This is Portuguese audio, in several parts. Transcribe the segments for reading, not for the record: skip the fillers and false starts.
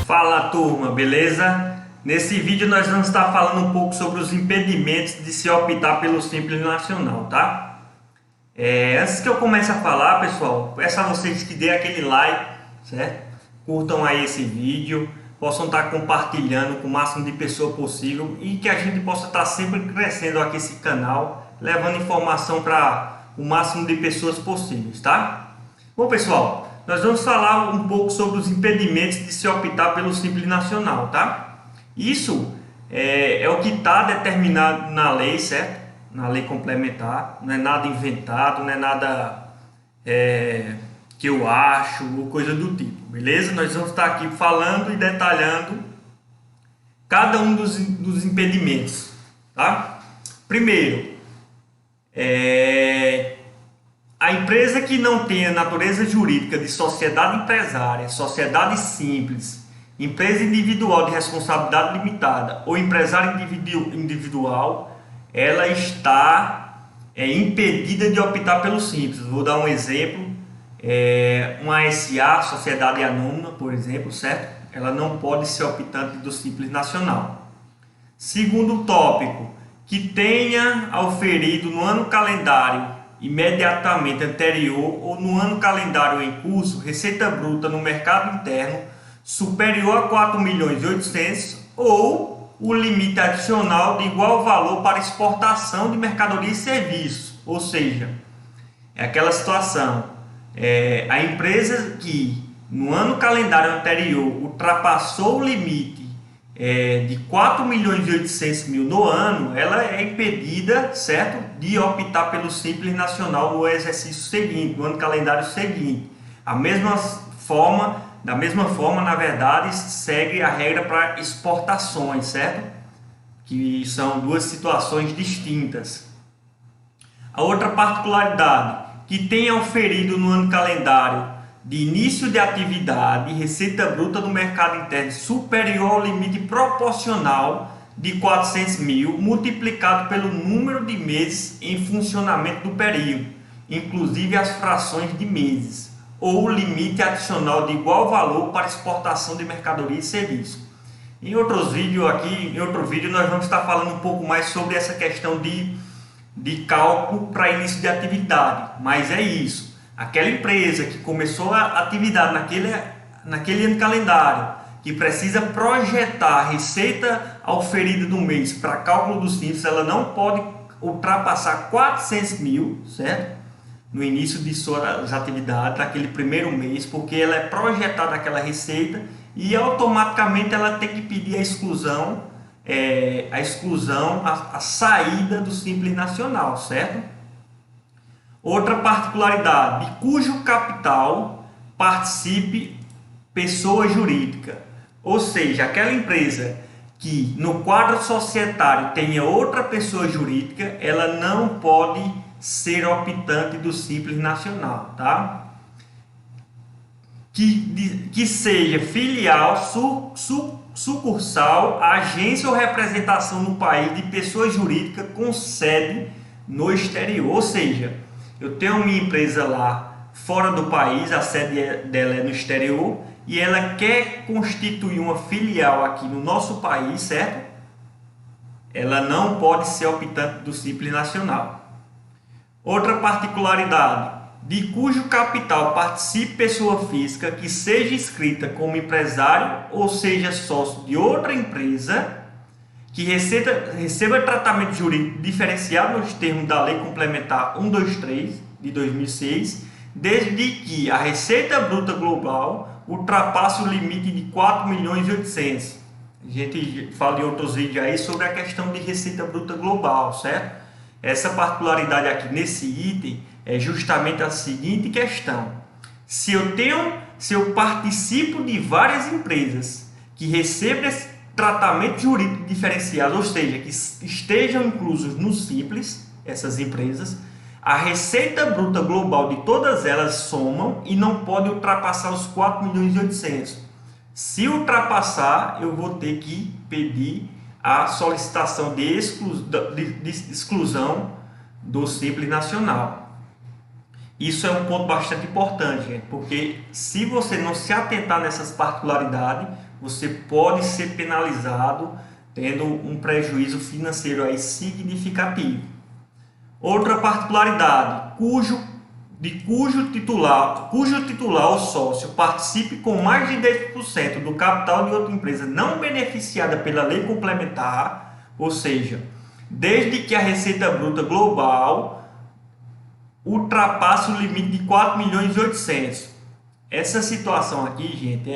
Fala turma, beleza? Nesse vídeo nós vamos estar falando um pouco sobre os impedimentos de se optar pelo Simples Nacional, tá? Antes que eu comece a falar, pessoal, peço a vocês que dêem aquele like, certo? Curtam aí esse vídeo, possam estar compartilhando com o máximo de pessoas possível e que a gente possa estar sempre crescendo aqui esse canal, levando informação para o máximo de pessoas possíveis, tá? Bom, pessoal, nós vamos falar um pouco sobre os impedimentos de se optar pelo Simples Nacional, tá? Isso é o que está determinado na lei, certo? Na lei complementar, não é nada inventado, não é nada que eu acho ou coisa do tipo, beleza? Nós vamos estar aqui falando e detalhando cada um dos impedimentos, tá? Primeiro, a empresa que não tenha natureza jurídica de sociedade empresária, sociedade simples, empresa individual de responsabilidade limitada ou empresário individual, ela está impedida de optar pelo Simples. Vou dar um exemplo, uma SA, Sociedade Anônima, por exemplo, certo? Ela não pode ser optante do Simples Nacional. Segundo tópico, que tenha auferido no ano calendário imediatamente anterior ou no ano calendário em curso, receita bruta no mercado interno superior a 4.800.000 ou o limite adicional de igual valor para exportação de mercadoria e serviços. Ou seja, é aquela situação, a empresa que no ano calendário anterior ultrapassou o limite de 4.800.000 no ano, ela é impedida, certo, de optar pelo Simples Nacional no exercício seguinte, no ano calendário seguinte. Da mesma forma, na verdade, segue a regra para exportações, certo? Que são duas situações distintas. A outra particularidade, que tenha auferido no ano calendário de início de atividade receita bruta do mercado interno superior ao limite proporcional de 400.000 multiplicado pelo número de meses em funcionamento do período, inclusive as frações de meses, ou limite adicional de igual valor para exportação de mercadoria e serviço. Em outro vídeo nós vamos estar falando um pouco mais sobre essa questão de cálculo para início de atividade, mas é isso. Aquela empresa que começou a atividade naquele ano calendário, que precisa projetar a receita auferida do mês para cálculo do Simples, ela não pode ultrapassar 400.000, certo? No início de suas atividades, naquele primeiro mês, porque ela é projetada aquela receita e automaticamente ela tem que pedir a saída do Simples Nacional, certo? Outra particularidade, de cujo capital participe pessoa jurídica, ou seja, aquela empresa que no quadro societário tenha outra pessoa jurídica, ela não pode ser optante do Simples Nacional, tá? Que seja filial, sucursal, agência ou representação no país de pessoa jurídica com sede no exterior, ou seja, eu tenho minha empresa lá fora do país, a sede dela é no exterior e ela quer constituir uma filial aqui no nosso país, certo? Ela não pode ser optante do Simples Nacional. Outra particularidade, de cujo capital participe pessoa física que seja inscrita como empresário ou seja sócio de outra empresa que receba tratamento jurídico diferenciado nos termos da Lei Complementar 123 de 2006, desde que a receita bruta global ultrapasse o limite de 4.800.000. A gente fala em outros vídeos aí sobre a questão de receita bruta global, certo? Essa particularidade aqui nesse item é justamente a seguinte questão: se eu participo de várias empresas que recebem esse tratamento jurídico diferenciado, ou seja, que estejam inclusos no Simples, essas empresas, a receita bruta global de todas elas somam e não pode ultrapassar os 4.800.000. Se ultrapassar, eu vou ter que pedir a solicitação de exclusão do Simples Nacional. Isso é um ponto bastante importante, gente, porque se você não se atentar nessas particularidades, você pode ser penalizado tendo um prejuízo financeiro aí significativo. Outra particularidade, cujo titular ou sócio participe com mais de 10% do capital de outra empresa não beneficiada pela lei complementar, ou seja, desde que a receita bruta global ultrapasse o limite de 4.800.000. Essa situação aqui, gente,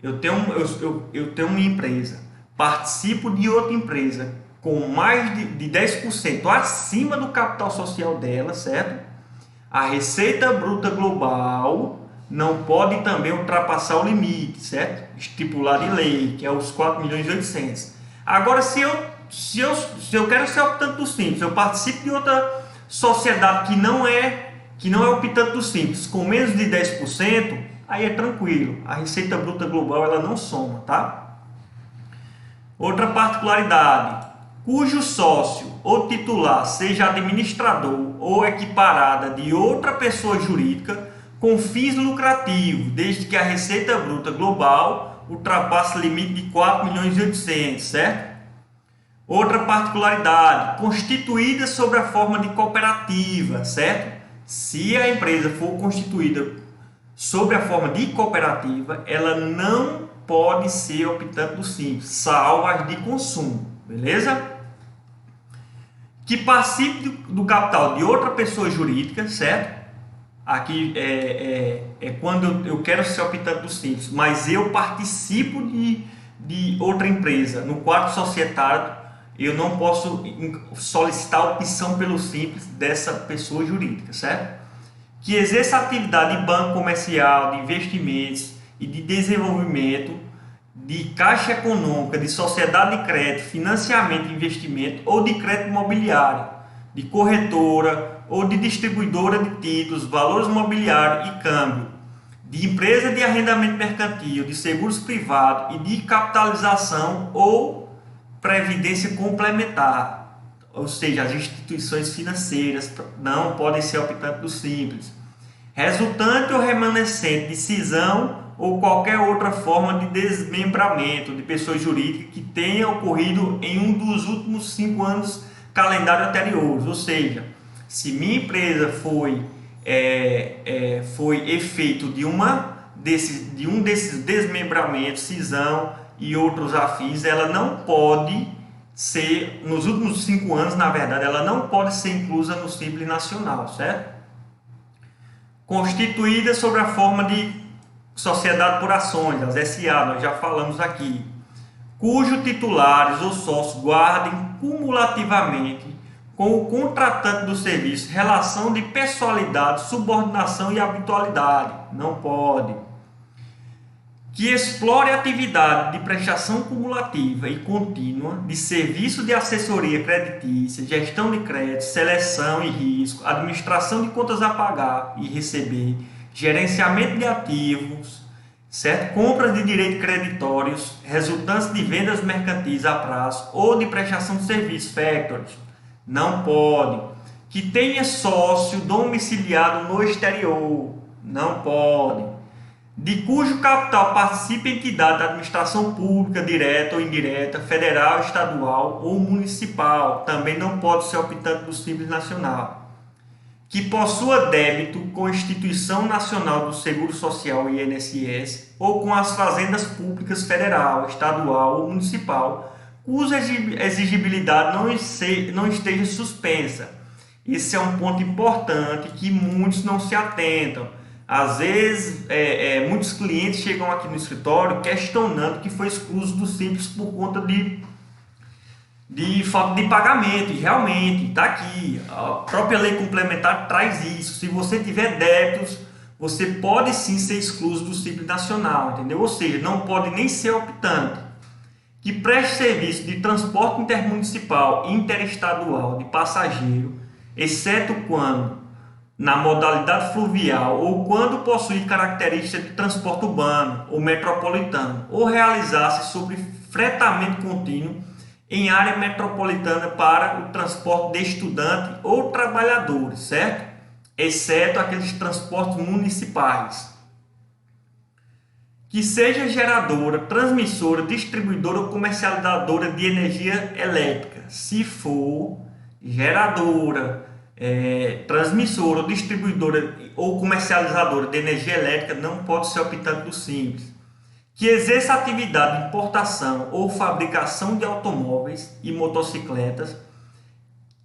eu tenho uma empresa, participo de outra empresa com mais de 10% acima do capital social dela, certo? A receita bruta global não pode também ultrapassar o limite, certo? Estipulado em lei, que é os 4.800.000. Agora, se eu quero ser optante do Simples, eu participo de outra sociedade que não é optante do Simples, com menos de 10%, aí é tranquilo. A receita bruta global ela não soma, tá? Outra particularidade, cujo sócio ou titular seja administrador ou equiparada de outra pessoa jurídica com fins lucrativos, desde que a receita bruta global ultrapasse o limite de 4.800.000, certo? Outra particularidade, constituída sob a forma de cooperativa, certo? Se a empresa for constituída sob a forma de cooperativa, ela não pode ser optante do Simples, salvo as de consumo, beleza? Que participe do capital de outra pessoa jurídica, certo? Aqui é quando eu quero ser optante do Simples, mas eu participo de outra empresa. No quadro societário, eu não posso solicitar a opção pelo Simples dessa pessoa jurídica, certo? Que exerça atividade de banco comercial, de investimentos e de desenvolvimento, de caixa econômica, de sociedade de crédito, financiamento e investimento ou de crédito imobiliário, de corretora ou de distribuidora de títulos, valores imobiliários e câmbio, de empresa de arrendamento mercantil, de seguros privados e de capitalização ou previdência complementar, ou seja, as instituições financeiras não podem ser optantes do Simples, resultante ou remanescente de cisão ou qualquer outra forma de desmembramento de pessoa jurídica que tenha ocorrido em um dos últimos 5 anos calendário anteriores, ou seja, se minha empresa foi efeito de um desses desmembramentos, cisão e outros afins, ela não pode ser, nos últimos 5 anos, na verdade, ela não pode ser inclusa no Simples Nacional, certo? Constituída sob a forma de sociedade por ações, as SA, nós já falamos aqui, cujo titulares ou sócios guardem cumulativamente com o contratante do serviço relação de pessoalidade, subordinação e habitualidade, não pode. Que explore a atividade de prestação cumulativa e contínua de serviço de assessoria creditícia, gestão de crédito, seleção e risco, administração de contas a pagar e receber, gerenciamento de ativos, certo? Compras de direitos creditórios, resultantes de vendas mercantis a prazo ou de prestação de serviços, factories, não pode. Que tenha sócio domiciliado no exterior, não pode. De cujo capital participe entidade da administração pública, direta ou indireta, federal, estadual ou municipal, também não pode ser optante do Simples Nacional. Que possua débito com a Instituição Nacional do Seguro Social, INSS, ou com as fazendas públicas federal, estadual ou municipal, cuja exigibilidade não esteja suspensa. Esse é um ponto importante que muitos não se atentam. Às vezes, muitos clientes chegam aqui no escritório questionando que foi excluso do Simples por conta de falta de pagamento, e realmente está aqui, a própria lei complementar traz isso. Se você tiver débitos, você pode sim ser excluso do Simples Nacional, entendeu? Ou seja, não pode nem ser optante. Que preste serviço de transporte intermunicipal e interestadual de passageiro, exceto quando na modalidade fluvial ou quando possuir características de transporte urbano ou metropolitano, ou realizar-se sobre fretamento contínuo em área metropolitana para o transporte de estudante ou trabalhadores, certo? exceto aqueles transportes municipais. Que seja geradora, transmissora, distribuidora ou comercializadora de energia elétrica. Se for geradora, transmissora, ou distribuidora ou comercializadora de energia elétrica, não pode ser optante do Simples. Que exerça atividade de importação ou fabricação de automóveis e motocicletas,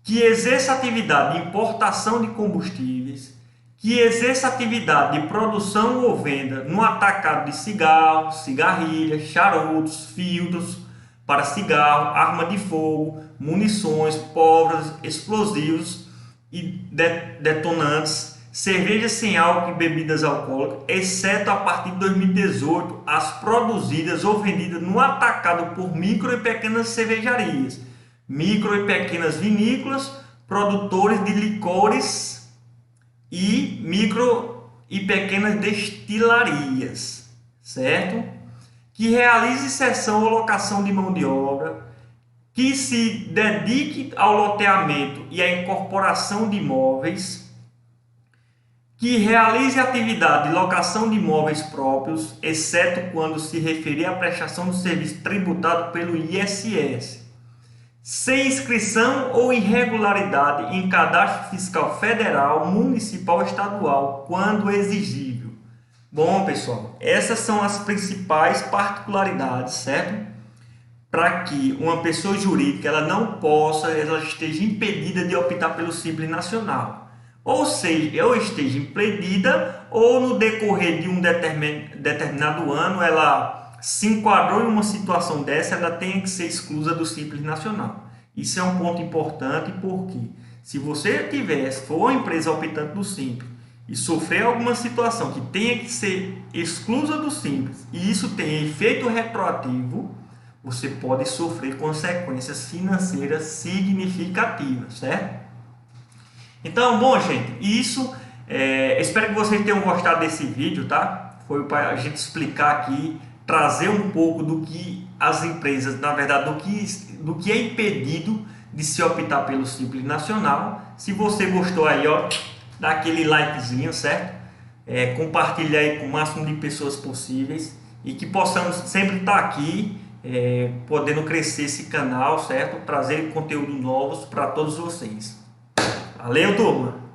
que exerça atividade de importação de combustíveis, que exerça atividade de produção ou venda no atacado de cigarro, cigarrilhas, charutos, filtros para cigarro, arma de fogo, munições, pólvora, explosivos e detonantes, cerveja sem álcool e bebidas alcoólicas, exceto a partir de 2018, as produzidas ou vendidas no atacado por micro e pequenas cervejarias, micro e pequenas vinícolas, produtores de licores e micro e pequenas destilarias, certo? Que realize cessão ou locação de mão de obra, que se dedique ao loteamento e à incorporação de imóveis, que realize atividade de locação de imóveis próprios, exceto quando se referir à prestação do serviço tributado pelo ISS, sem inscrição ou irregularidade em cadastro fiscal federal, municipal ou estadual, quando exigível. Bom, pessoal, essas são as principais particularidades, certo? Para que uma pessoa jurídica ela esteja impedida de optar pelo Simples Nacional. Ou seja, ou esteja impedida, ou no decorrer de um determinado ano, ela se enquadrou em uma situação dessa, ela tem que ser exclusa do Simples Nacional. Isso é um ponto importante, porque se você for uma empresa optante do Simples e sofrer alguma situação que tenha que ser exclusa do Simples, e isso tem efeito retroativo, você pode sofrer consequências financeiras significativas, certo? Então, bom, gente, espero que vocês tenham gostado desse vídeo, tá? Foi para a gente explicar aqui, trazer um pouco do que as empresas, na verdade, do que é impedido de se optar pelo Simples Nacional. Se você gostou aí, ó, dá aquele likezinho, certo? Compartilha aí com o máximo de pessoas possíveis e que possamos sempre estar aqui, podendo crescer esse canal, certo? Trazer conteúdo novos para todos vocês. Valeu, turma!